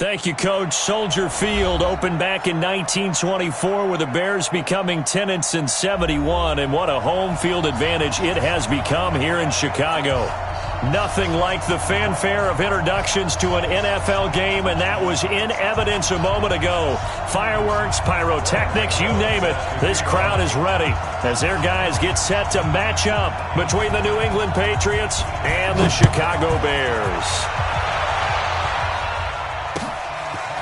Thank you, Coach. Soldier Field opened back in 1924 with the Bears becoming tenants in 71, and what a home field advantage it has become here in Chicago. Nothing like the fanfare of introductions to an NFL game, and that was in evidence a moment ago. Fireworks, pyrotechnics, you name it. This crowd is ready as their guys get set to match up between the New England Patriots and the Chicago Bears.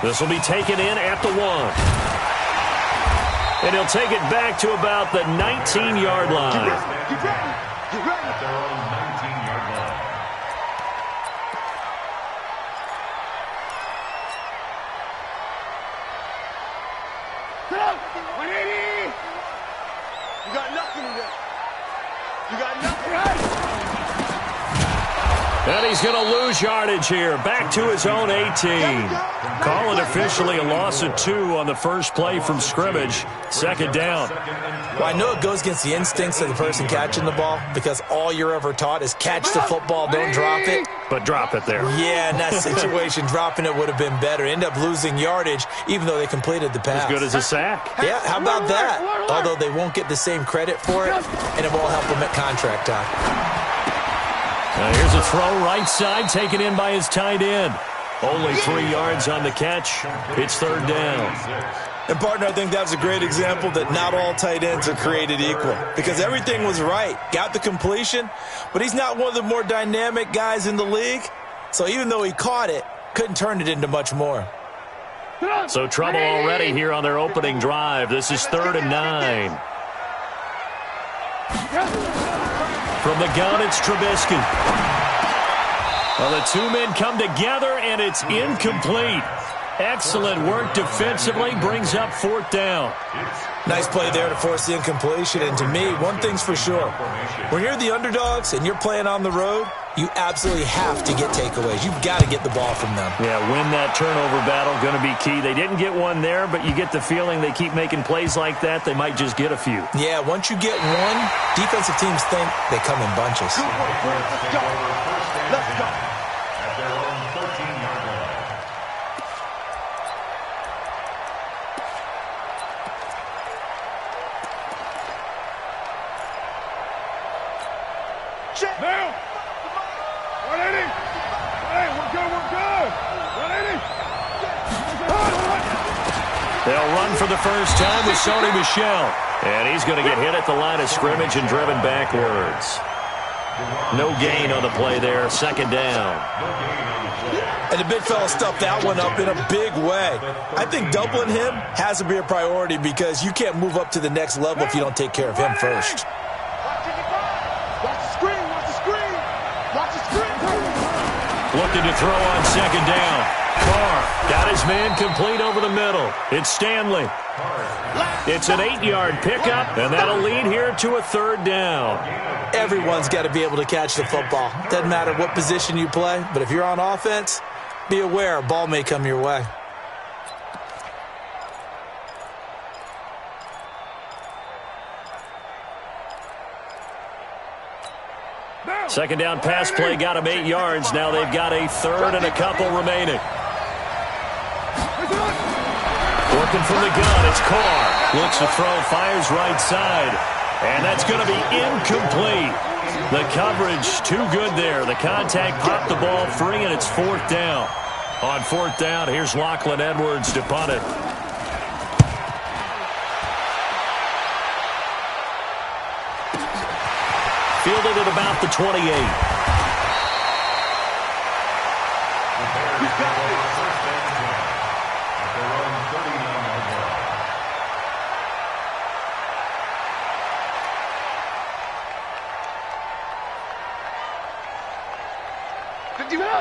This will be taken in at the 1. And he'll take it back to about the 19-yard line. Get ready. At their own 19-yard line. Get up! 180! You got nothing in there. You got nothing. And he's going to lose yardage here. Back to his own 18. Call it officially a loss of 2 on the first play from scrimmage. Second down. Well, I know it goes against the instincts of the person catching the ball because all you're ever taught is catch the football, don't drop it. But drop it there. Yeah, in that situation, dropping it would have been better. End up losing yardage even though they completed the pass. As good as a sack. Yeah, how about that? Although they won't get the same credit for it, and it won't help them at contract time. Now here's a throw right side taken in by his tight end. Only 3 yards on the catch. It's third down. And, partner, I think that's a great example that not all tight ends are created equal because everything was right. Got the completion, but he's not one of the more dynamic guys in the league. So even though he caught it, couldn't turn it into much more. So trouble already here on their opening drive. This is 3rd and 9. From the gun, it's Trubisky. Well, the 2 men come together, and it's incomplete. Excellent work defensively, brings up 4th down. Nice play there to force the incompletion. And to me, one thing's for sure. When you're the underdogs and you're playing on the road, you absolutely have to get takeaways. You've got to get the ball from them. Yeah, win that turnover battle, going to be key. They didn't get one there, but you get the feeling they keep making plays like that, they might just get a few. Yeah, once you get one, defensive teams think they come in bunches. Let's go. At their own 13-yard line. Check. Now. 180. Hey, we're good. 180. They'll run for the first time with Sony Michel. And he's going to get hit at the line of scrimmage and driven backwards. No gain on the play there. Second down. And the big fella stuffed that one up in a big way. I think doubling him has to be a priority because you can't move up to the next level if you don't take care of him first. Looking to throw on second down. Carr got his man complete over the middle. It's Stanley. It's an 8-yard pickup, and that'll lead here to a 3rd down. Everyone's got to be able to catch the football. Doesn't matter what position you play, but if you're on offense, be aware a ball may come your way. Second down pass play got him 8 yards. Now they've got a 3rd and a couple remaining. Working from the gun, it's Carr. Looks to throw, fires right side. And that's going to be incomplete. The coverage too good there. The contact popped the ball free, and it's 4th down. On 4th down, here's Lachlan Edwards to punt it. Fielded at about the 28.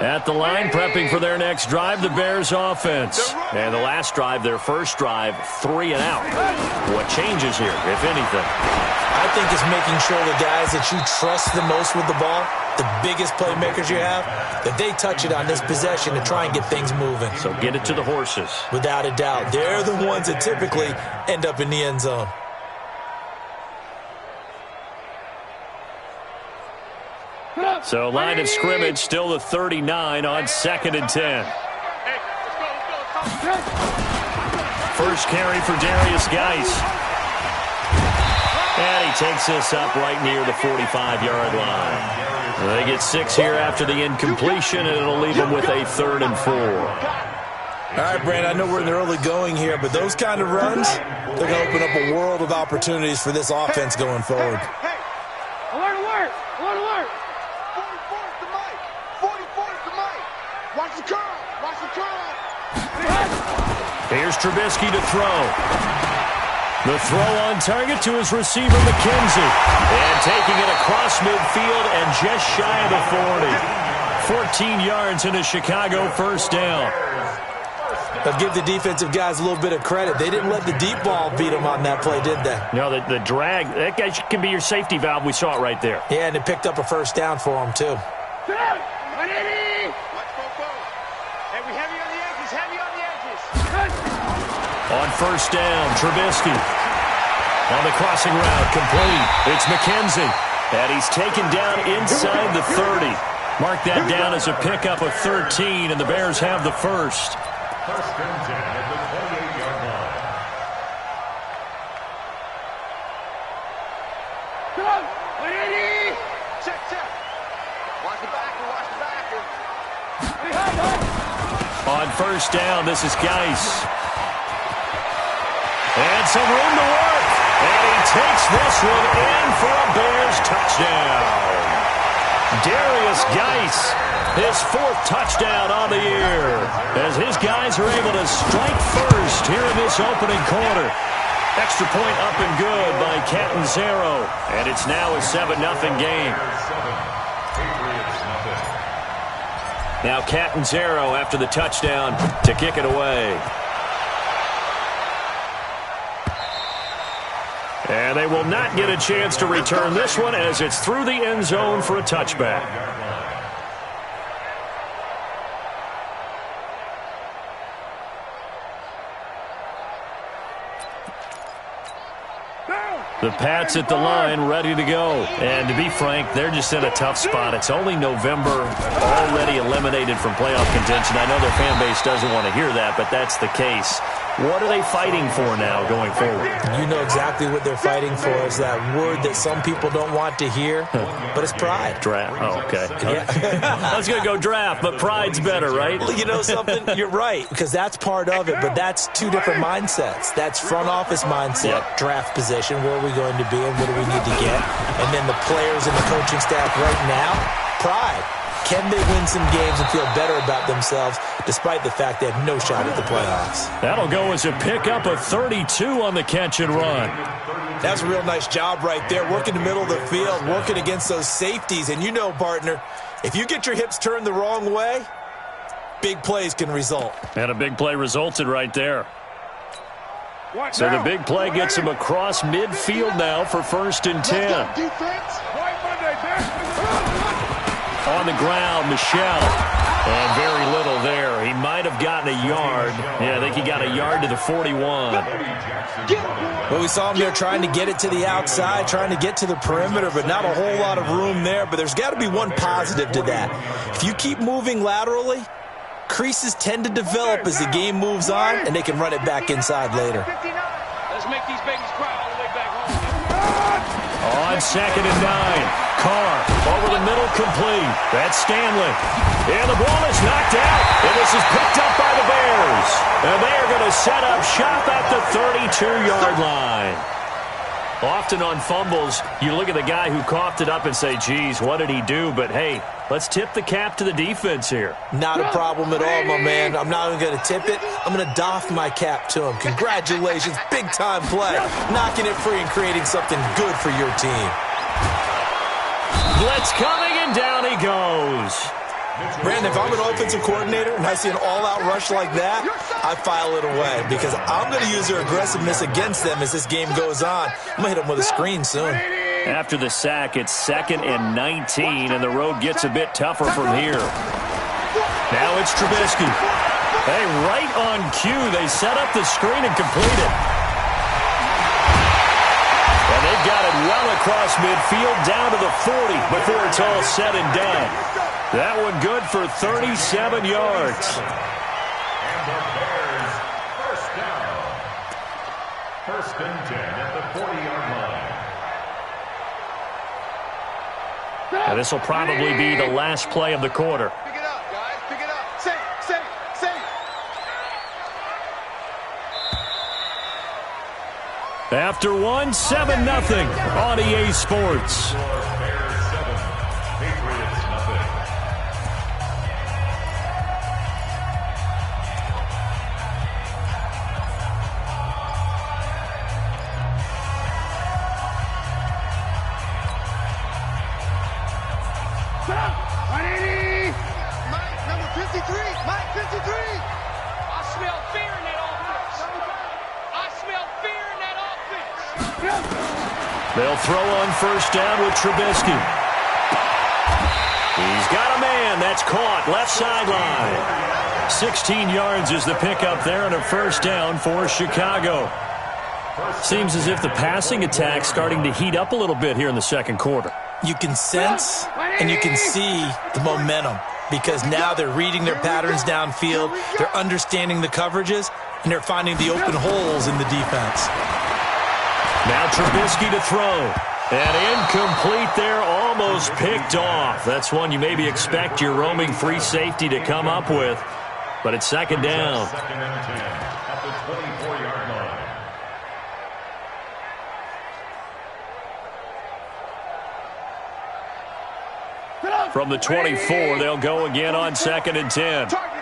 At the line, prepping for their next drive, the Bears offense. And the last drive, their first drive, 3 and out. What changes here, if anything? I think it's making sure the guys that you trust the most with the ball, the biggest playmakers you have, that they touch it on this possession to try and get things moving. So get it to the horses. Without a doubt. They're the ones that typically end up in the end zone. So line of scrimmage still the 39 on 2nd and 10. First carry for Darius Geis. And he takes this up right near the 45-yard line. They get 6 here after the incompletion, and it'll leave them with a 3rd and 4. All right, Brand, I know we're in the early going here, but those kind of runs, they're going to open up a world of opportunities for this offense going forward. Hey. Alert, alert! Alert, alert! 44's the mic! 44's the mic! Watch the curl! Watch the curl! Here's Trubisky to throw. The throw on target to his receiver, McKenzie. And taking it across midfield and just shy of the 40. 14 yards in a Chicago first down. But give the defensive guys a little bit of credit. They didn't let the deep ball beat them on that play, did they? No, the drag, that guy can be your safety valve. We saw it right there. Yeah, and it picked up a first down for them, too. Sit up! 180! Watch both. Hey, we heavy on the edges, heavy on the edges. On first down, Trubisky. On the crossing route, complete. It's McKenzie. And he's taken down inside the 30. Mark that down as a pickup of 13, and the Bears have the first. First and 10 at the 28-yard line. Come on! 180! Check. Watch the backer, watch the backer. On first down, this is Geis. And some room to work. And he takes this one in for a Bears touchdown. Darius Geis, his 4th touchdown on the year, as his guys are able to strike first here in this opening quarter. Extra point up and good by Catanzaro, and it's now a 7-0 game. Now Catanzaro after the touchdown to kick it away. And they will not get a chance to return this one as it's through the end zone for a touchback. The Pats at the line, ready to go. And to be frank, they're just in a tough spot. It's only November, already eliminated from playoff contention. I know their fan base doesn't want to hear that, but that's the case. What are they fighting for now going forward? You know exactly what they're fighting for. Is that word that some people don't want to hear, but it's pride. Draft. Oh, okay. Yeah. I was going to go draft, but pride's better, right? Well, you know something? You're right, because that's part of it, but that's 2 different mindsets. That's front office mindset, draft position, where are we going to be and what do we need to get? And then the players and the coaching staff right now, pride. Can they win some games and feel better about themselves despite the fact they have no shot at the playoffs? That'll go as a pickup of 32 on the catch and run. That's a real nice job right there, working the middle of the field, working against those safeties. And you know, partner, if you get your hips turned the wrong way, big plays can result. And a big play resulted right there. So the big play gets him across midfield now for 1st and 10. On the ground, Michel. And very little there. He might have gotten a yard. Yeah, I think he got a yard to the 41. Well, we saw him there trying to get it to the outside, trying to get to the perimeter, but not a whole lot of room there. But there's got to be one positive to that. If you keep moving laterally, creases tend to develop as the game moves on, and they can run it back inside later. Let's make these babies cry all the way back home. On 2nd and 9. Carr over the middle, complete. That's Stanley. And the ball is knocked out. And this is picked up by the Bears. And they are going to set up shop at the 32-yard line. Often on fumbles, you look at the guy who coughed it up and say, geez, what did he do? But, hey, let's tip the cap to the defense here. Not a problem at all, my man. I'm not even going to tip it. I'm going to doff my cap to him. Congratulations. Big-time play. Knocking it free and creating something good for your team. Blitz coming, and down he goes. Brandon, if I'm an offensive coordinator and I see an all-out rush like that, I file it away because I'm going to use their aggressiveness against them as this game goes on. I'm going to hit them with a screen soon. After the sack, it's 2nd and 19, and the road gets a bit tougher from here. Now it's Trubisky. Hey, right on cue, they set up the screen and complete it. And they've got it well across midfield, down to the 40 before it's all said and done. That one good for 37 yards. And the Bears First and 10 at the 40-yard line. And this will probably be the last play of the quarter. Pick it up, guys. Pick it up. Safe. After one, 7-0 on EA Sports. Bears 7, Patriots nothing. Mike, number 53. Mike, 53. I smell fear in that offense. I smell fear in that offense. They'll throw on first down with Trubisky. He's got a man. That's caught. Left sideline. 16 yards is the pickup there and a first down for Chicago. Seems as if the passing attack's starting to heat up a little bit here in the second quarter. You can sense and you can see the momentum because now they're reading their patterns downfield, they're understanding the coverages, and they're finding the open holes in the defense. Now Trubisky to throw. And incomplete there, almost picked off. That's one you maybe expect your roaming free safety to come up with. But it's second down. Second and 10 at the 24-yard line. From the 24, they'll go again on second and 10. Target.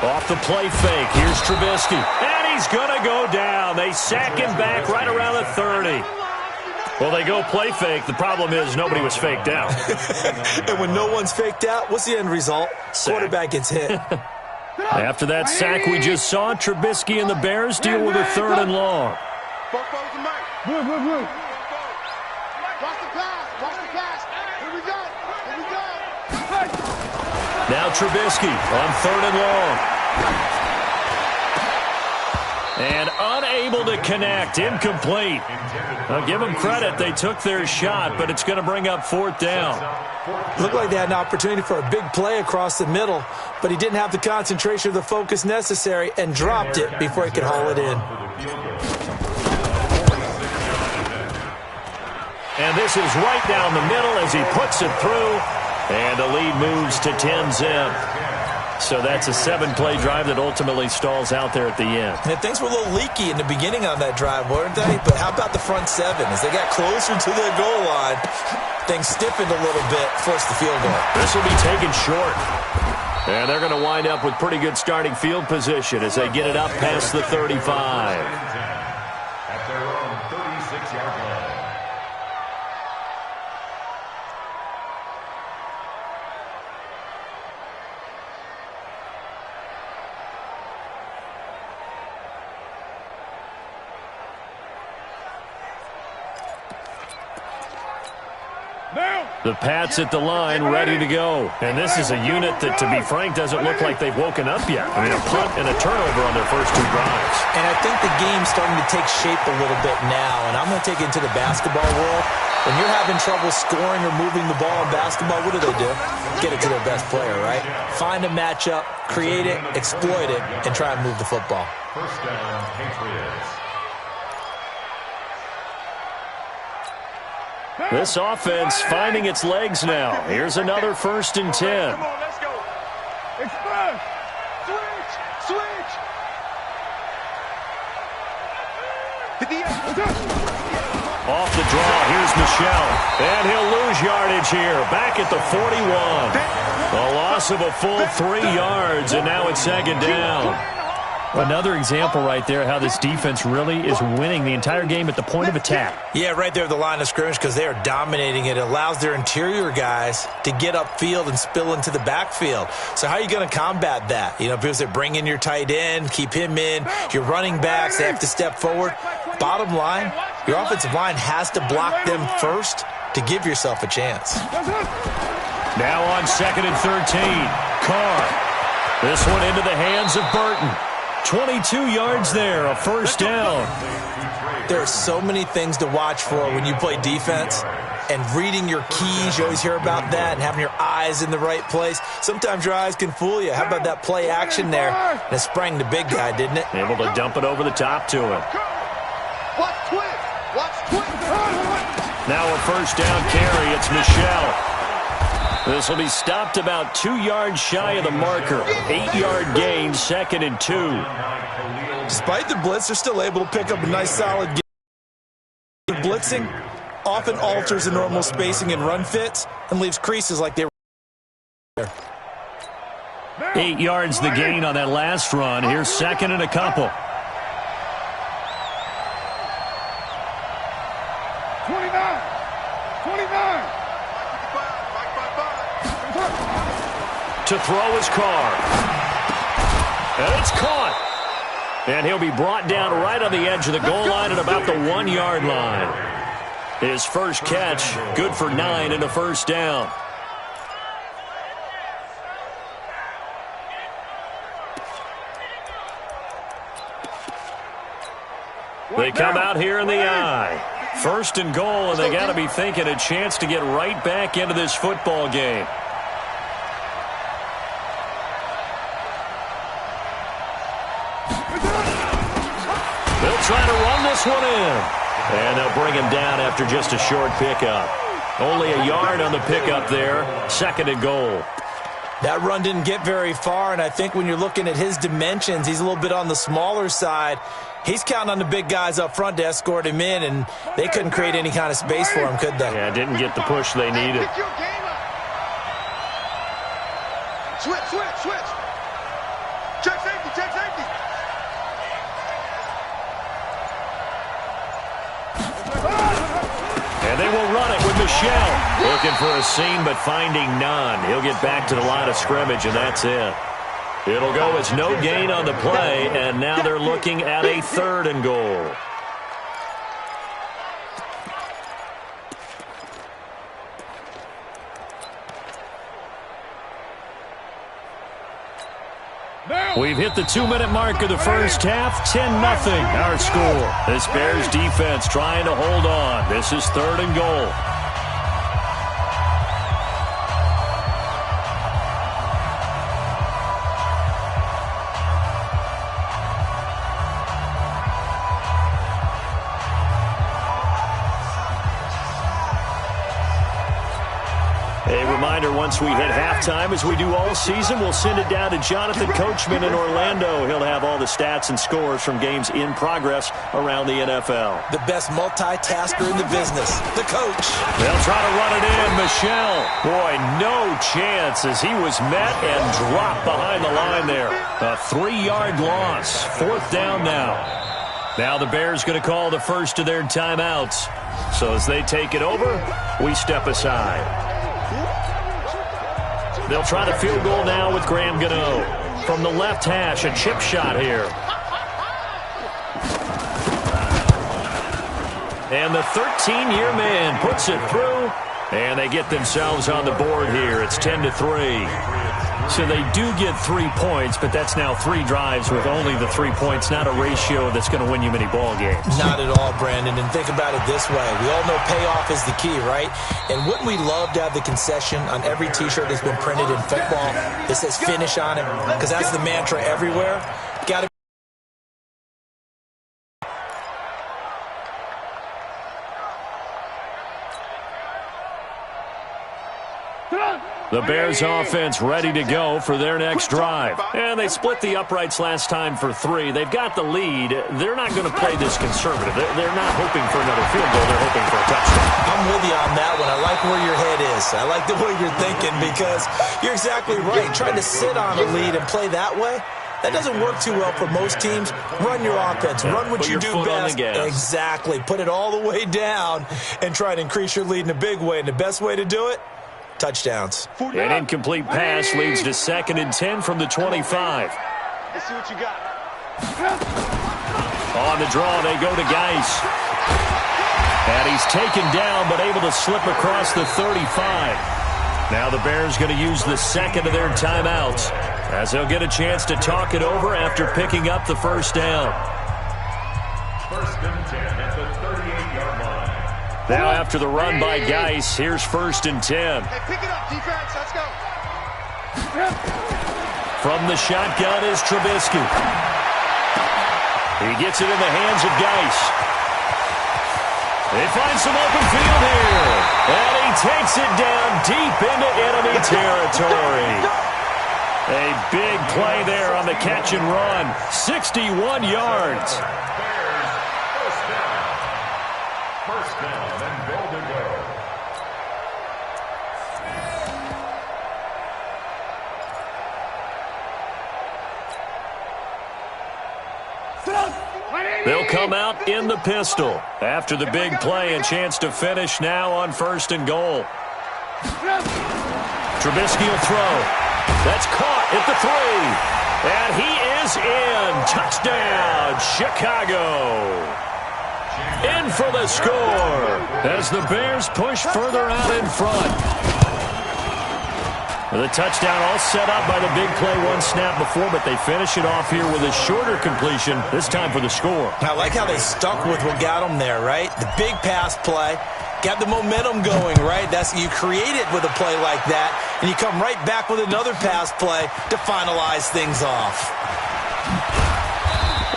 Off the play fake, here's Trubisky. And he's going to go down. They sack him back right around the 30. Well, they go play fake. The problem is nobody was faked out. And when no one's faked out, what's the end result? Sack. Quarterback gets hit. After that sack we just saw, Trubisky and the Bears deal with a third and long. Both goes to Mike. Blue. Watch the pass. Here we go. Now Trubisky on third and long. And unable to connect. Incomplete. I'll give them credit. They took their shot, but it's going to bring up fourth down. Looked like they had an opportunity for a big play across the middle, but he didn't have the concentration or the focus necessary and dropped it before he could haul it in. And this is right down the middle as he puts it through. And the lead moves to 10-zip. So that's a 7-play drive that ultimately stalls out there at the end. And things were a little leaky in the beginning on that drive, weren't they? But how about the front seven? As they got closer to their goal line, things stiffened a little bit, forced the field goal. This will be taken short. And they're going to wind up with pretty good starting field position as they get it up past the 35. At their own 36-yard line. The Pats at the line, ready to go. And this is a unit that, to be frank, doesn't look like they've woken up yet. I mean, a punt and a turnover on their first two drives. And I think the game's starting to take shape a little bit now. And I'm going to take it into the basketball world. When you're having trouble scoring or moving the ball in basketball, what do? Get it to their best player, right? Find a matchup, create it, exploit it, and try and move the football. First down, Patriots. This offense finding its legs now. Here's another first and 10. Come on, let's go. Express. Switch. Hit the Off the draw, here's Michel. And he'll lose yardage here. Back at the 41. A loss of a full 3 yards, and now it's second down. Another example right there how this defense really is winning the entire game at the point of attack. Yeah, right there at the line of scrimmage because they are dominating it. It allows their interior guys to get upfield and spill into the backfield. So how are you going to combat that? You know, because they bring in your tight end, keep him in. Your running backs, they have to step forward. Bottom line, your offensive line has to block them first to give yourself a chance. Now on second and 13, Carr. This one into the hands of Burton. 22 yards there, a first down. There are so many things to watch for when you play defense. and reading your keys. You always hear about that, and having your eyes in the right place. Sometimes your eyes can fool you. How about that play action there? And it sprang the big guy, didn't it? Able to dump it over the top to him. Watch twist. Watch twist. Now a first down carry. It's Michelle. This will be stopped about 2 yards shy of the marker. 8-yard gain, 2nd and 2. Despite the blitz, they're still able to pick up a nice solid game. Blitzing often alters the normal spacing and run fits and leaves creases like they were there. 8 yards the gain on that last run. Here's 2nd and a couple. 29. 29. To throw his car. And it's caught. And he'll be brought down right on the edge of the goal line at about the 1-yard line. His first catch, good for 9 and a first down. They come out here in the eye. 1st and goal, and they got to be thinking a chance to get right back into this football game. They'll try to run this one in. And they'll bring him down after just a short pickup. Only a yard on the pickup there. 2nd and goal. That run didn't get very far, and I think when you're looking at his dimensions, he's a little bit on the smaller side. He's counting on the big guys up front to escort him in, and they couldn't create any kind of space for him, could they? Yeah, didn't get the push they needed. Pick your game up. Switch, switch, switch. Check safety, check safety. And they will run it with Michelle. Looking for a seam, but finding none. He'll get back to the line of scrimmage, and that's it. It'll go as no gain on the play, and now they're looking at a 3rd and goal. We've hit the 2-minute mark of the first half. 10-0 our score. This Bears defense trying to hold on. This is 3rd and goal. A reminder, once we hit halftime, as we do all season, we'll send it down to Jonathan Coachman in Orlando. He'll have all the stats and scores from games in progress around the NFL. The best multitasker in the business, the coach. They'll try to run it in. Michelle. Boy, no chance as he was met and dropped behind the line there. A 3-yard loss. 4th down now. Now the Bears going to call the first of their timeouts. So as they take it over, we step aside. They'll try the field goal now with Graham Gano. From the left hash, a chip shot here. And the 13-year man puts it through, and they get themselves on the board here. It's 10-3. So they do get 3 points, but that's now 3 drives with only the 3 points, not a ratio that's going to win you many ball games. Not at all, Brandon. And think about it this way. We all know payoff is the key, right? And wouldn't we love to have the concession on every T-shirt that's been printed in football that says finish on it? Because that's the mantra everywhere. Got to The Bears offense ready to go for their next drive. And they split the uprights last time for 3. They've got the lead. They're not going to play this conservative. They're not hoping for another field goal. They're hoping for a touchdown. I'm with you on that one. I like where your head is. I like the way you're thinking because you're exactly right. Trying to sit on a lead and play that way, that doesn't work too well for most teams. Run your offense. Run what you do best. Exactly. Put it all the way down and try to increase your lead in a big way. And the best way to do it, touchdowns. An incomplete pass leads to 2nd and 10 from the 25. Let's see what you got. On the draw, they go to Geis. And he's taken down, but able to slip across the 35. Now the Bears going to use the 2nd of their timeouts, as they'll get a chance to talk it over after picking up the first down. 1st and 10 at the 38-yard line. Now after the run by Geis, here's 1st and 10. Hey, pick it up, defense. Let's go. From the shotgun is Trubisky. He gets it in the hands of Geis. They find some open field here. And he takes it down deep into enemy territory. A big play there on the catch and run. 61 yards. First down and goal to go. They'll come out in the pistol. After the big play, a chance to finish now on 1st and goal. Trubisky will throw. That's caught at the 3. And he is in. Touchdown, Chicago. In for the score as the Bears push further out in front. The touchdown all set up by the big play one snap before, but they finish it off here with a shorter completion, this time for the score. I like how they stuck with what got them there, right? The big pass play, got the momentum going, right? You create it with a play like that, and you come right back with another pass play to finalize things off.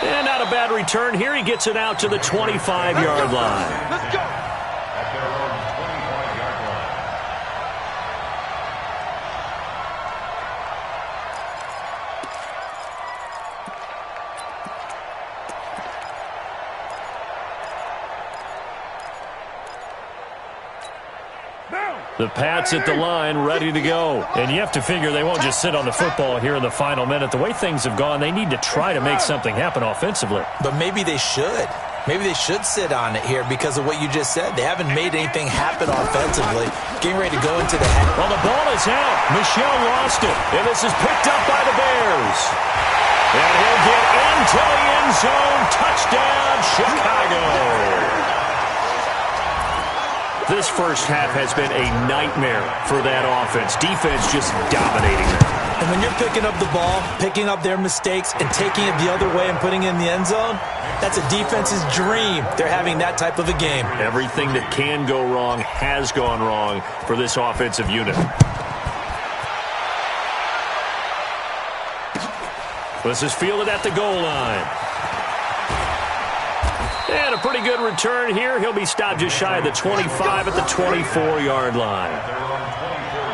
And not a bad return here. He gets it out to the 25-yard line. Let's go. At their own 25-yard line. The Pats at the line, ready to go. And you have to figure they won't just sit on the football here in the final minute. The way things have gone, they need to try to make something happen offensively. But maybe they should. Maybe they should sit on it here because of what you just said. They haven't made anything happen offensively. Getting ready to go into the half. Well, the ball is out. Michel lost it. And this is picked up by the Bears. And he'll get into the end zone. Touchdown, Chicago. This first half has been a nightmare for that offense. Defense just dominating them. And when you're picking up the ball, picking up their mistakes, and taking it the other way and putting it in the end zone, that's a defense's dream. They're having that type of a game. Everything that can go wrong has gone wrong for this offensive unit. This is fielded at the goal line. And a pretty good return here. He'll be stopped just shy of the 25 at the 24-yard line. Their own 24-yard line.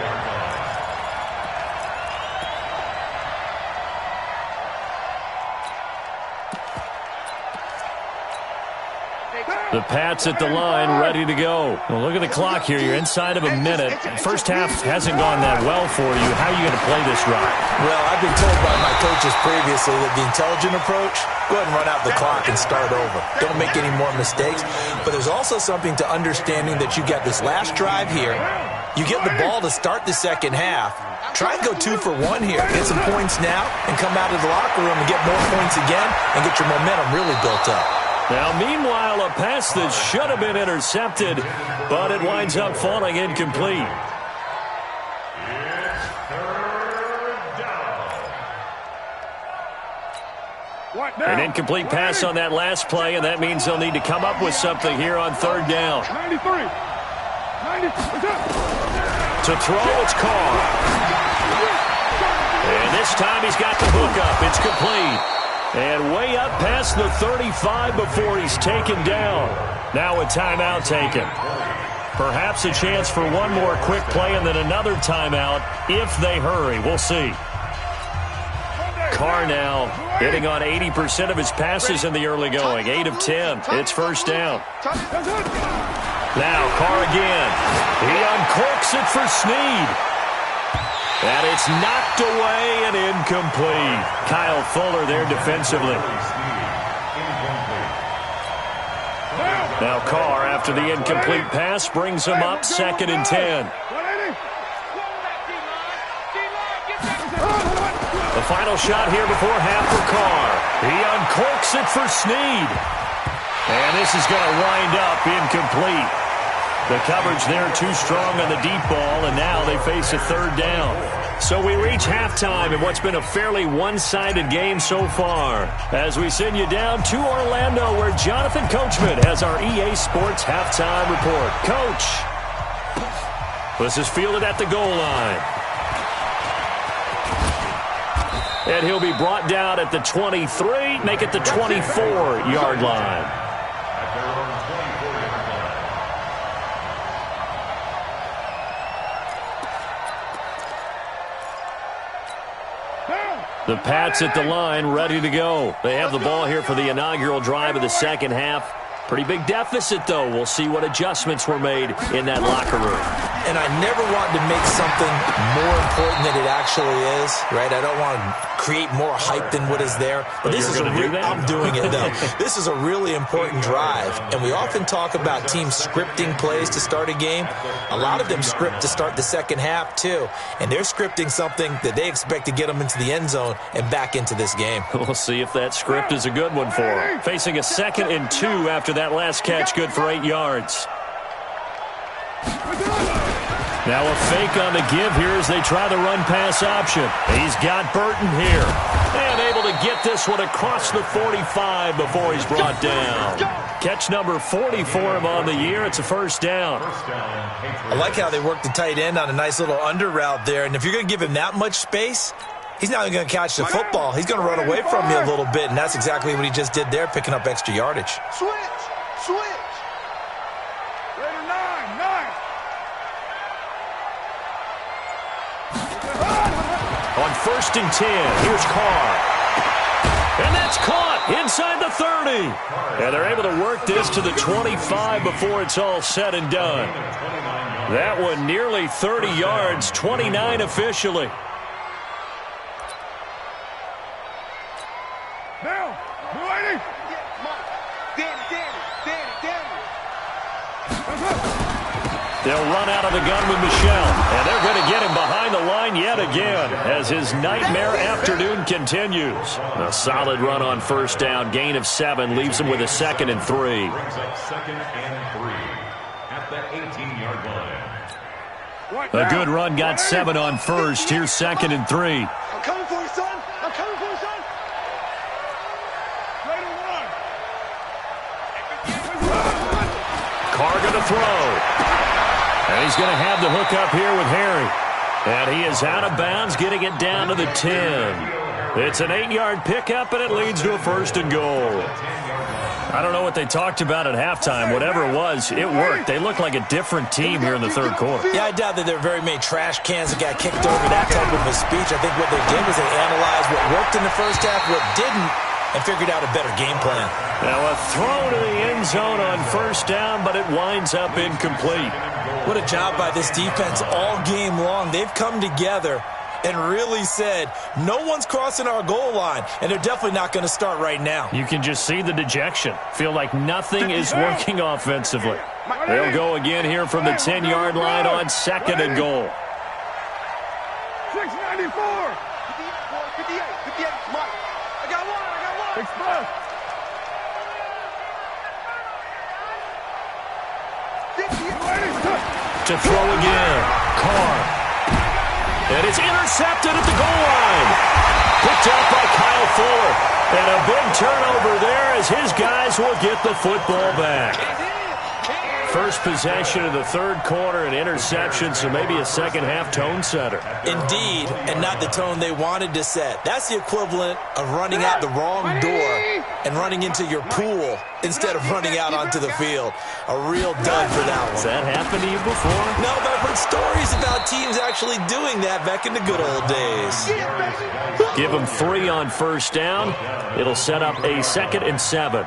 The Pats at the line, ready to go. Well, look at the clock here. You're inside of a minute. First half hasn't gone that well for you. How are you going to play this drive? Well, I've been told by my coaches previously that the intelligent approach, go ahead and run out the clock and start over. Don't make any more mistakes. But there's also something to understanding that you got this last drive here. You get the ball to start the second half. Try and go 2 for 1 here. Get some points now and come out of the locker room and get more points again and get your momentum really built up. Now, meanwhile, a pass that should have been intercepted, but it winds up falling incomplete. An incomplete pass on that last play, and that means they'll need to come up with something here on 3rd down. 93. To throw, it's Carr. And this time he's got the hook up. It's complete. And way up past the 35 before he's taken down. Now a timeout taken. Perhaps a chance for one more quick play and then another timeout if they hurry. We'll see. Carr now hitting on 80% of his passes in the early going. 8 of 10. It's 1st down. Now Carr again. He uncorks it for Snead. And it's knocked away and incomplete. Kyle Fuller there defensively. Now Carr, after the incomplete pass, brings him up 2nd and 10. The final shot here before half for Carr. He uncorks it for Snead. And this is going to wind up incomplete. The coverage there too strong on the deep ball, and now they face a 3rd down. So we reach halftime in what's been a fairly one-sided game so far. As we send you down to Orlando, where Jonathan Coachman has our EA Sports halftime report. Coach, this is fielded at the goal line. And he'll be brought down at the 23, make it the 24-yard line. The Pats at the line, ready to go. They have the ball here for the inaugural drive of the second half. Pretty big deficit, though. We'll see what adjustments were made in that locker room. And I never want to make something more important than it actually is, right? I don't want to create more hype than what is there. But this is I'm doing it, though. This is a really important drive. And we often talk about teams scripting plays to start a game. A lot of them script to start the second half, too. And they're scripting something that they expect to get them into the end zone and back into this game. We'll see if that script is a good one for them. Facing a 2nd and 2 after that last catch, good for 8 yards. Now a fake on the give here as they try the run-pass option. He's got Burton here. And able to get this one across the 45 before he's brought down. Catch number 40 for him on the year. It's a first down. I like how they work the tight end on a nice little under route there. And if you're going to give him that much space, he's not even going to catch the football. He's going to run away from you a little bit, and that's exactly what he just did there, picking up extra yardage. Switch. Raider 9. On 1st and 10, here's Carr. And that's caught inside the 30. And they're able to work this to the 25 before it's all said and done. That one nearly 30 yards, 29 officially. Now, Danny. They'll run out of the gun with Michelle, and they're going to get him behind the line yet again as his nightmare afternoon continues. A solid run on first down, gain of 7, leaves him with a 2nd and 3. Brings up 2nd and 3 at the 18-yard line. A good run, got 7 on first. Here's 2nd and 3. I'm coming for you, son. Raider 1. Carr going to throw. And he's going to have the hook up here with Harry. And he is out of bounds, getting it down to the 10. It's an 8-yard pickup, and it leads to a 1st and goal. I don't know what they talked about at halftime. Whatever it was, it worked. They look like a different team here in the third quarter. Yeah, I doubt that there are very many trash cans that got kicked over that type of a speech. I think what they did was they analyzed what worked in the first half, what didn't, and figured out a better game plan. Now a throw to the end zone on first down, but it winds up incomplete. What a job by this defense all game long. They've come together and really said, no one's crossing our goal line, and they're definitely not going to start right now. You can just see the dejection. Feel like nothing is working offensively. They'll go again here from the 10-yard line on 2nd and goal. 694. 58, Mike. I got one. Express. To throw again. Carr. And it's intercepted at the goal line. Picked up by Kyle Fuller. And a big turnover there as his guys will get the football back. First possession of the third quarter, an interception, so maybe a second-half tone setter. Indeed, and not the tone they wanted to set. That's the equivalent of running out the wrong door and running into your pool instead of running out onto the field. A real dud for that one. Has that happened to you before? No, but I've heard stories about teams actually doing that back in the good old days. Give them 3 on first down. It'll set up a 2nd and 7.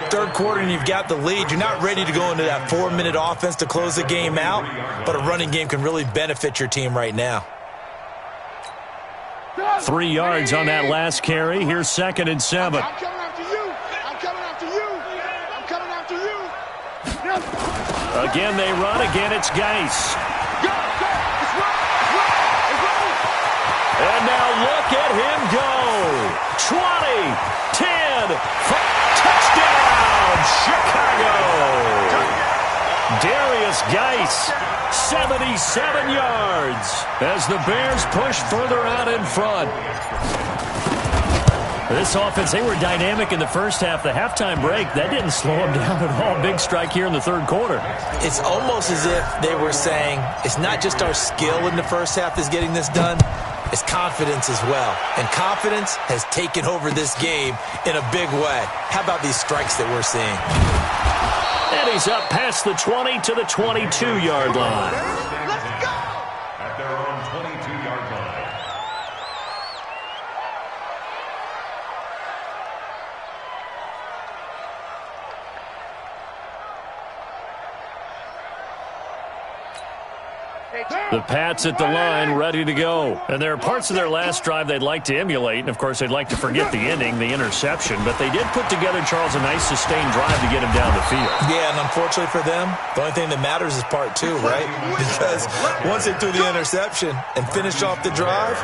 Third quarter and you've got the lead. You're not ready to go into that 4-minute offense to close the game out, but a running game can really benefit your team right now. 3 yards on that last carry. Here's 2nd and 7. I'm coming after you. Again, they run. Again, it's Geis. And now look at him go. 20, 10, touchdown, Chicago. Darius Geis, 77 yards as the Bears push further out in front. This offense, they were dynamic in the first half. The halftime break, that didn't slow them down at all. Big strike here in the third quarter. It's almost as if they were saying, it's not just our skill in the first half that's getting this done, it's confidence as well. And confidence has taken over this game in a big way. How about these strikes that we're seeing? And he's up past the 20 to the 22-yard line. Let's go! At their own 22-yard line. The Pats at the line, ready to go. And there are parts of their last drive they'd like to emulate, and of course they'd like to forget the ending, the interception, but they did put together, Charles, a nice sustained drive to get him down the field. Yeah, and unfortunately for them, the only thing that matters is part two, right? Because once they threw the interception and finished off the drive,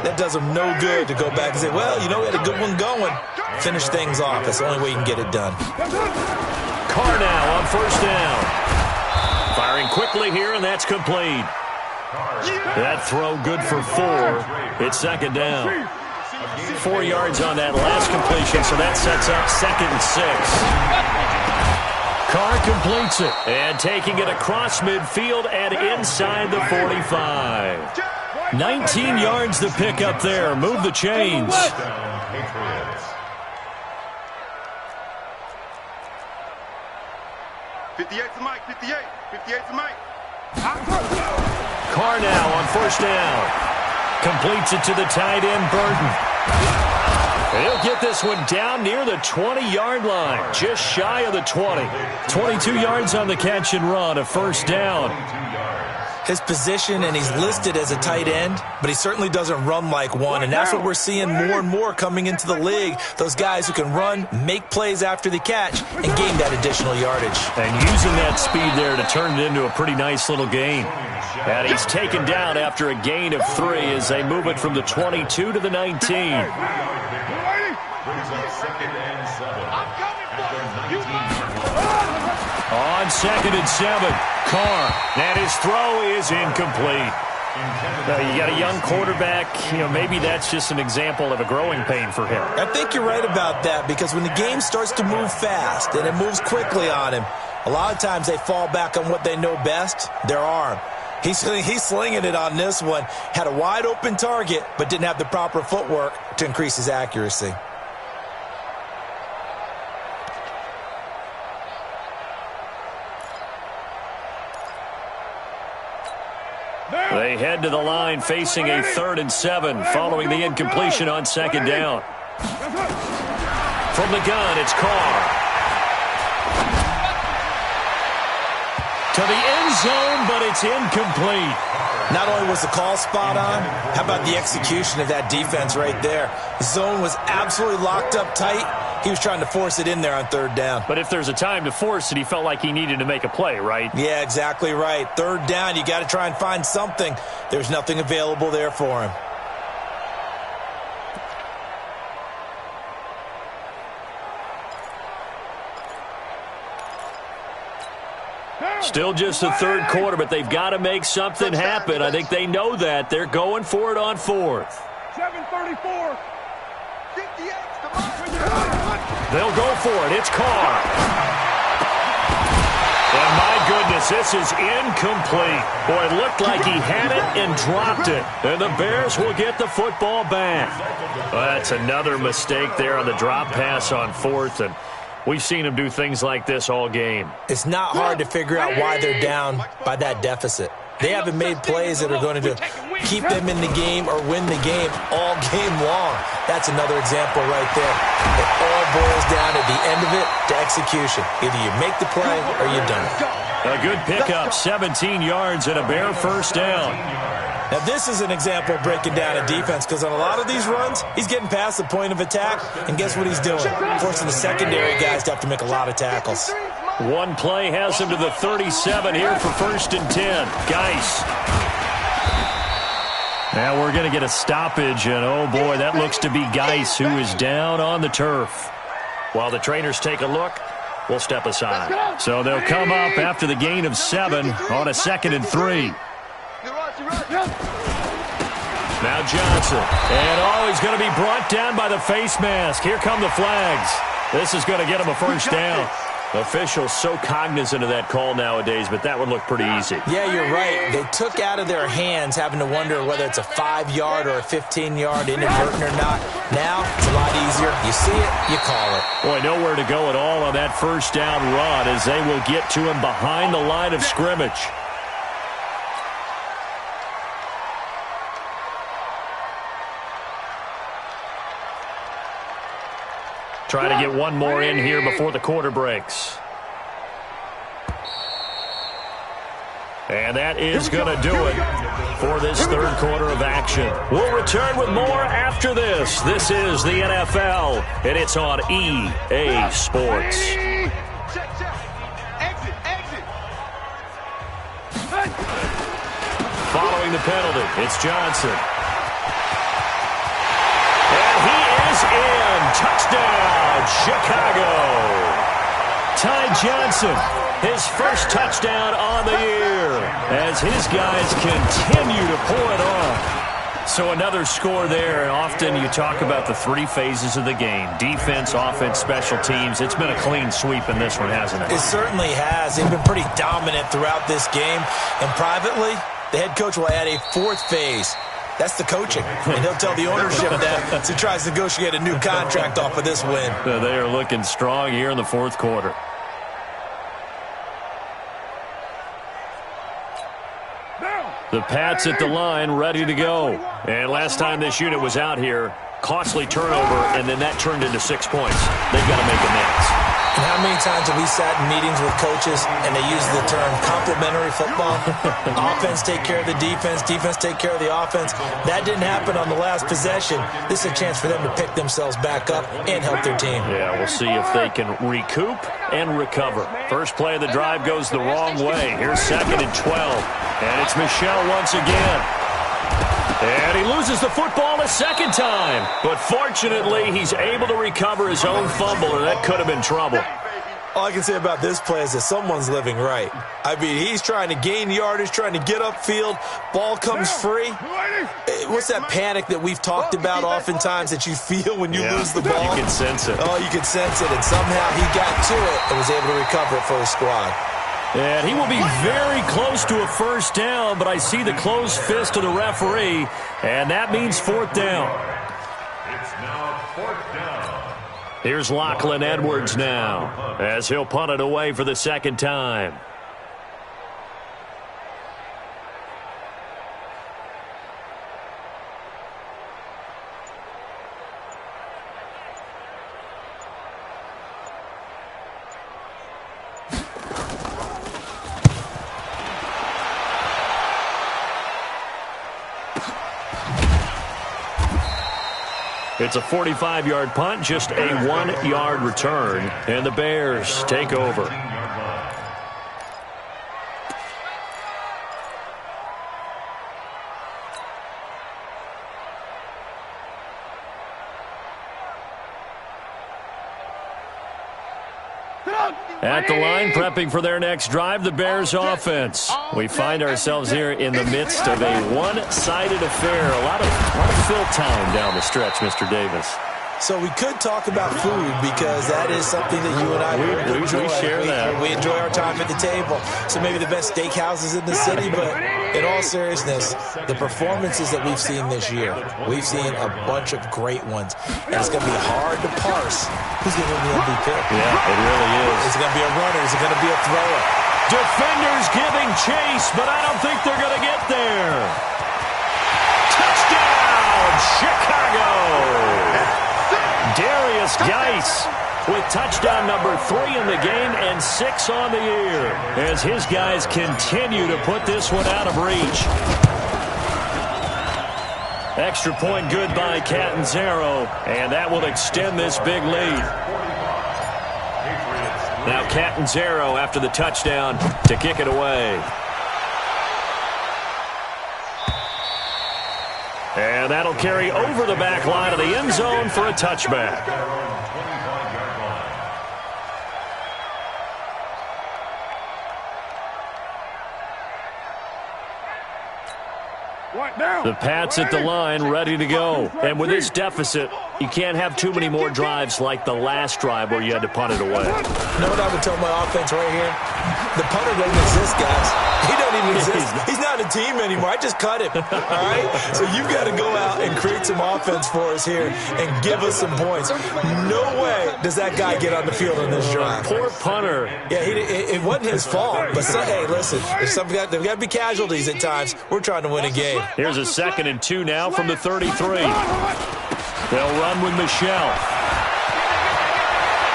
that does them no good to go back and say, well, you know, we had a good one going. Finish things off. That's the only way you can get it done. Carr now on first down. Firing quickly here, and that's complete. That throw good for 4. It's second down. 4 yards on that last completion, so that sets up 2nd and 6. Carr completes it, and taking it across midfield and inside the 45. 19 yards to pick up there. Move the chains. 58 to Mike, 58. 58 to Mike. Carr now on first down. Completes it to the tight end, Burton. He'll get this one down near the 20-yard line, just shy of the 20. 22 yards on the catch and run, a first down. His position, and he's listed as a tight end, but he certainly doesn't run like one, and that's what we're seeing more and more coming into the league. Those guys who can run, make plays after the catch, and gain that additional yardage. And using that speed there to turn it into a pretty nice little gain. And he's taken down after a gain of 3 as they move it from the 22 to the 19. Brings up 2nd and 7. I'm coming for you. On 2nd and 7, Carr. And his throw is incomplete. You got a young quarterback, maybe that's just an example of a growing pain for him. I think you're right about that, because when the game starts to move fast and it moves quickly on him, a lot of times they fall back on what they know best, their arm. He's slinging it on this one. Had a wide open target, but didn't have the proper footwork to increase his accuracy. They head to the line facing a 3rd and 7 following the incompletion on 2nd down. From the gun, it's Carr. To the end zone, but it's incomplete. Not only was the call spot on, how about the execution of that defense right there? The zone was absolutely locked up tight. He was trying to force it in there on 3rd down. But if there's a time to force it, he felt like he needed to make a play, right? Yeah, exactly right. 3rd down, you got to try and find something. There's nothing available there for him. Still just the 3rd quarter, but they've got to make something happen. I think they know that. They're going for it on 4th. 7:34. 58 to Mike. They'll go for it. It's Carr. And my goodness, this is incomplete. Boy, it looked like he had it and dropped it. And the Bears will get the football back. Well, that's another mistake there on the drop pass on 4th. And we've seen him do things like this all game. It's not hard to figure out why they're down by that deficit. They haven't made plays that are going to keep them in the game or win the game all game long. That's another example right there. It all boils down at the end of it to execution. Either you make the play or you don't. A good pickup, 17 yards and a Bear first down. Now, this is an example of breaking down a defense, because on a lot of these runs, he's getting past the point of attack, and guess what he's doing? Forcing the secondary guys to have to make a lot of tackles. One play has him to the 37 here for 1st and 10. Geis. Now we're going to get a stoppage, and oh boy, that looks to be Geis, who is down on the turf. While the trainers take a look, will step aside. So they'll come up after the gain of 7 on a 2nd and 3. Now Johnson. And, he's going to be brought down by the face mask. Here come the flags. This is going to get him a first down. Officials so cognizant of that call nowadays, but that would look pretty easy. Yeah, you're right. They took out of their hands having to wonder whether it's a 5-yard or a 15-yard inadvertent or not. Now, it's a lot easier. You see it, you call it. Boy, nowhere to go at all on that first down run as they will get to him behind the line of scrimmage. Try to get one more in here before the quarter breaks. And that is going to do it for this third quarter of action. We'll return with more after this. This is the NFL, and it's on EA Sports. Following the penalty, it's Johnson. And he is in. Touchdown, Chicago. Ty Johnson, his first touchdown on the year as his guys continue to pull it off. So another score there, and often you talk about the 3 phases of the game. Defense, offense, special teams. It's been a clean sweep in this one, hasn't it? It certainly has. They've been pretty dominant throughout this game. And privately, the head coach will add a 4th phase. That's the coaching. And he'll tell the ownership that as he tries to negotiate a new contract off of this win. They are looking strong here in the fourth quarter. The Pats at the line, ready to go. And last time this unit was out here, costly turnover, and then that turned into 6 points. They've got to make amends. And how many times have we sat in meetings with coaches and they use the term complementary football? Offense take care of the defense, defense take care of the offense. That didn't happen on the last possession. This is a chance for them to pick themselves back up and help their team. Yeah, we'll see if they can recoup and recover. First play of the drive goes the wrong way. Here's 2nd and 12. And it's Michel once again. And he loses the football a second time. But fortunately, he's able to recover his own fumble, or that could have been trouble. All I can say about this play is that someone's living right. I mean, he's trying to gain yardage, trying to get upfield. Ball comes free. What's that panic that we've talked about oftentimes that you feel when you lose the ball? You can sense it. Oh, you can sense it. And somehow he got to it and was able to recover it for his squad. And he will be very close to a first down, but I see the closed fist of the referee, and that means 4th down. It's now 4th down. Here's Lachlan Edwards now, as he'll punt it away for the second time. It's a 45-yard punt, just a 1-yard return, and the Bears take over. At the line, prepping for their next drive, the Bears offense. We find ourselves here in the midst of a one-sided affair. A lot of fill time down the stretch, Mr. Davis. So we could talk about food because that is something that you and I enjoy. We share that. We enjoy our time at the table. So maybe the best steakhouses in the city, but in all seriousness, the performances that we've seen this year, we've seen a bunch of great ones. And it's going to be hard to parse who's going to win the MVP. Yeah, it really is. Is it going to be a runner? Is it going to be a thrower? Defenders giving chase, but I don't think they're going to get there. Touchdown, Chicago! Darius Geis with touchdown number 3 in the game and 6 on the year as his guys continue to put this one out of reach. Extra point good by Catanzaro, and that will extend this big lead. Now Catanzaro after the touchdown to kick it away. And that'll carry over the back line of the end zone for a touchback. The Pats at the line, ready to go. And with this deficit, you can't have too many more drives like the last drive where you had to punt it away. You know what I would tell my offense right here? The punter doesn't exist, guys. He doesn't even exist. He's not a team anymore. I just cut him, all right? So you've got to go out and create some offense for us here and give us some points. No way does that guy get on the field on this drive. Poor punter. Yeah, it wasn't his fault. But, hey, listen, there's got to be casualties at times. We're trying to win a game. Here's a 2nd and 2 now from the 33. They'll run with Michelle.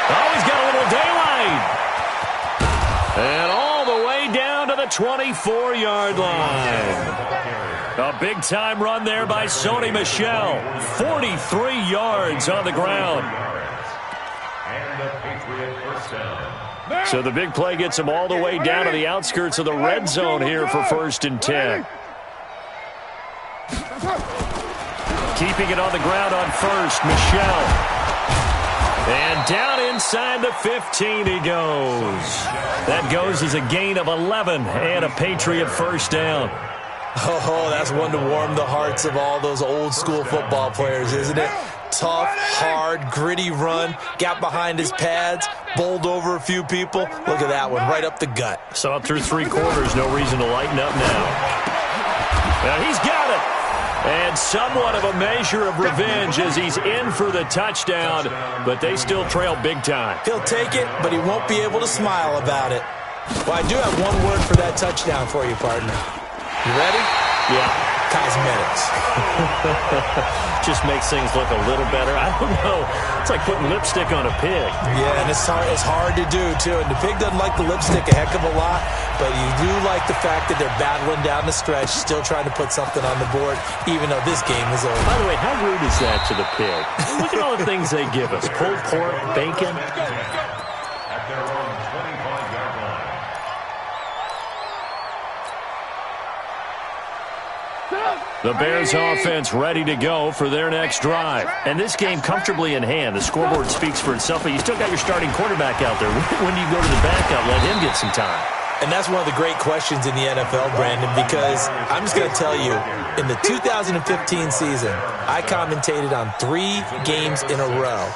Oh, he's got a little daylight. And all the way down to the 24-yard line. A big-time run there by Sony Michel. 43 yards on the ground. And the Patriot first down. So the big play gets him all the way down to the outskirts of the red zone here for 1st and 10. Keeping it on the ground on 1st, Michel. And down inside the 15 he goes. That goes as a gain of 11 and a Patriot first down. Oh, that's one to warm the hearts of all those old-school football players, isn't it? Tough, hard, gritty run, got behind his pads, bowled over a few people. Look at that one, right up the gut. So up through 3 quarters, no reason to lighten up now. Now he's got it. And somewhat of a measure of revenge as he's in for the touchdown, but they still trail big time. He'll take it, but he won't be able to smile about it. Well, I do have one word for that touchdown for you, partner. You ready? Yeah. Cosmetics. Just makes things look a little better. I don't know. It's like putting lipstick on a pig. Yeah, and it's hard to do, too. And the pig doesn't like the lipstick a heck of a lot, but you do like the fact that they're battling down the stretch, still trying to put something on the board, even though this game is over. By the way, how rude is that to the pig? Look at all the things they give us. Pulled pork, bacon. At their own 25-yard line. The Bears offense ready to go for their next drive. And this game comfortably in hand. The scoreboard speaks for itself, but you still got your starting quarterback out there. When do you go to the backup, let him get some time? And that's one of the great questions in the NFL, Brandon, because I'm just going to tell you, in the 2015 season, I commentated on 3 games in a row.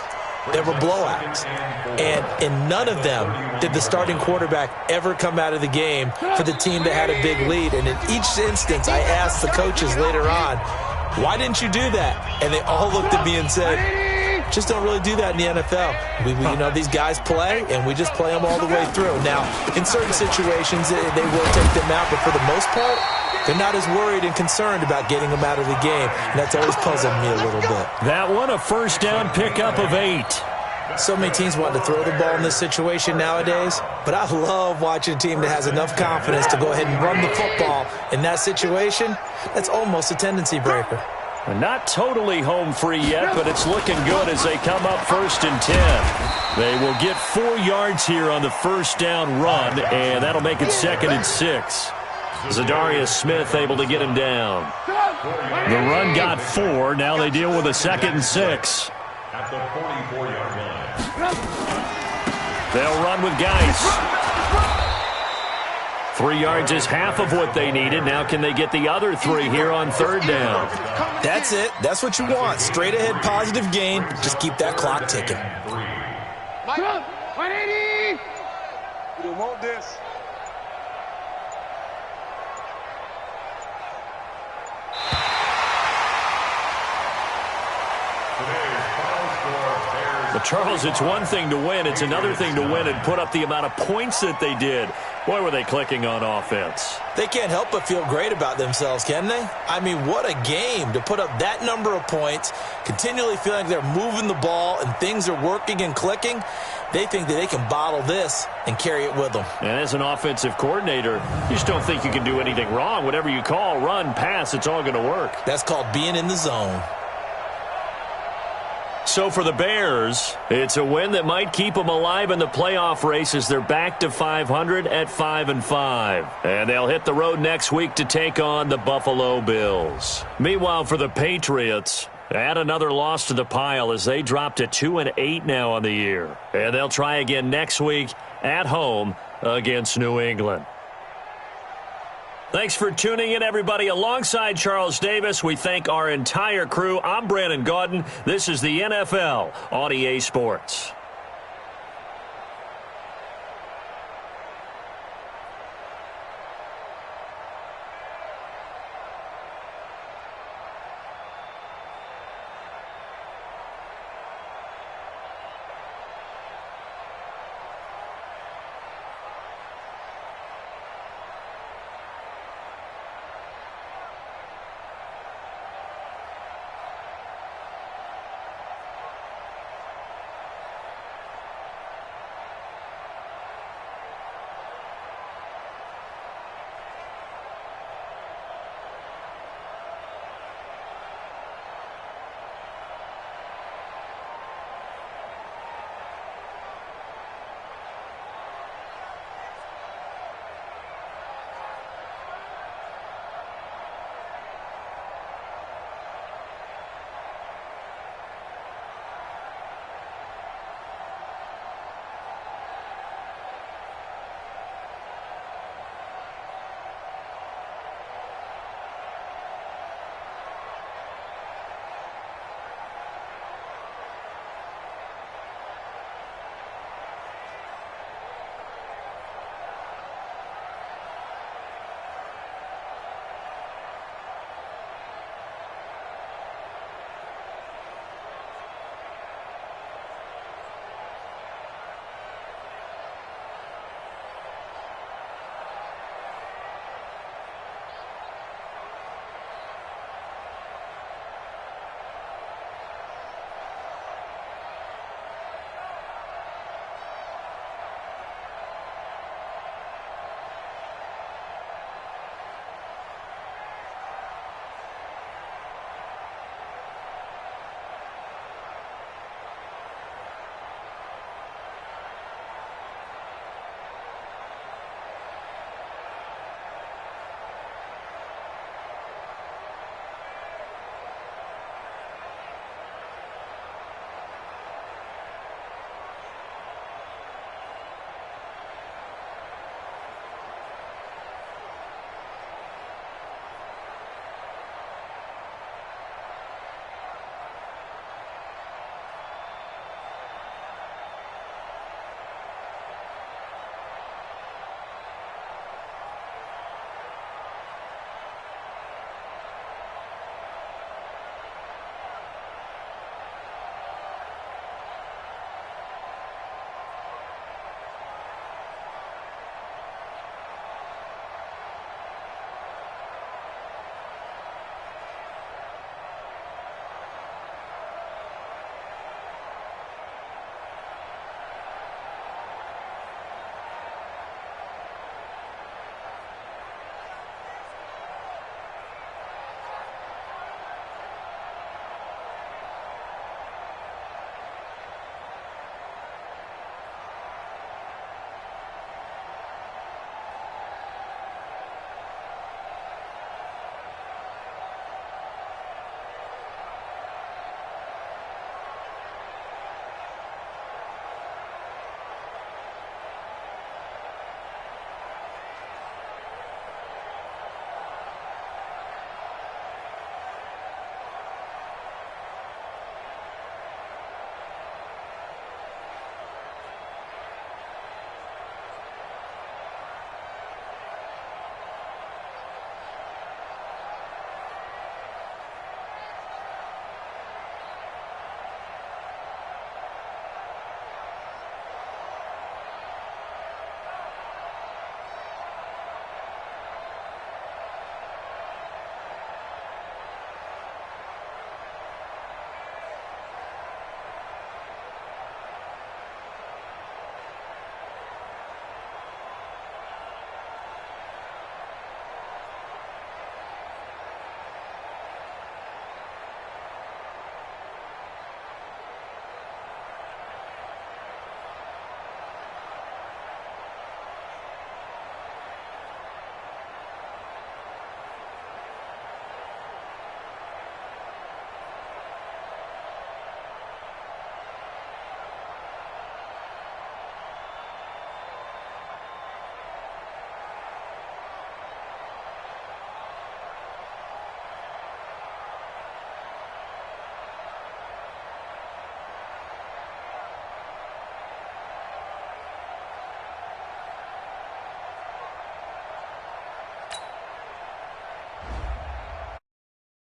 There were blowouts. And in none of them did the starting quarterback ever come out of the game for the team that had a big lead. And in each instance, I asked the coaches later on, why didn't you do that? And they all looked at me and said, just don't really do that in the NFL. You know, these guys play, and we just play them all the way through. Now, in certain situations, they will take them out, but for the most part, they're not as worried and concerned about getting them out of the game, and that's always puzzled me a little bit. That one, a first down pickup of 8. So many teams want to throw the ball in this situation nowadays, but I love watching a team that has enough confidence to go ahead and run the football in that situation. That's almost a tendency breaker. Not totally home free yet, but it's looking good as they come up 1st and 10. They will get 4 yards here on the first down run, and that'll make it 2nd and 6. Zadarius Smith able to get him down. The run got 4. Now they deal with a 2nd and 6. At the 44-yard line. They'll run with Geis. 3 yards is half of what they needed. Now can they get the other 3 here on 3rd down? That's it. That's what you want. Straight ahead positive gain. Just keep that clock ticking. 180! We don't want this. But Charles, it's one thing to win. It's another thing to win and put up the amount of points that they did. Boy, were they clicking on offense. They can't help but feel great about themselves, can they? I mean, what a game to put up that number of points, continually feeling like they're moving the ball and things are working and clicking. They think that they can bottle this and carry it with them. And as an offensive coordinator, you just don't think you can do anything wrong. Whatever you call, run, pass, it's all going to work. That's called being in the zone. So for the Bears, it's a win that might keep them alive in the playoff race as they're back to 500 at 5-5. And they'll hit the road next week to take on the Buffalo Bills. Meanwhile, for the Patriots, add another loss to the pile as they drop to 2-8 now on the year. And they'll try again next week at home against New England. Thanks for tuning in, everybody. Alongside Charles Davis, we thank our entire crew. I'm Brandon Gaudin. This is the NFL on EA Sports.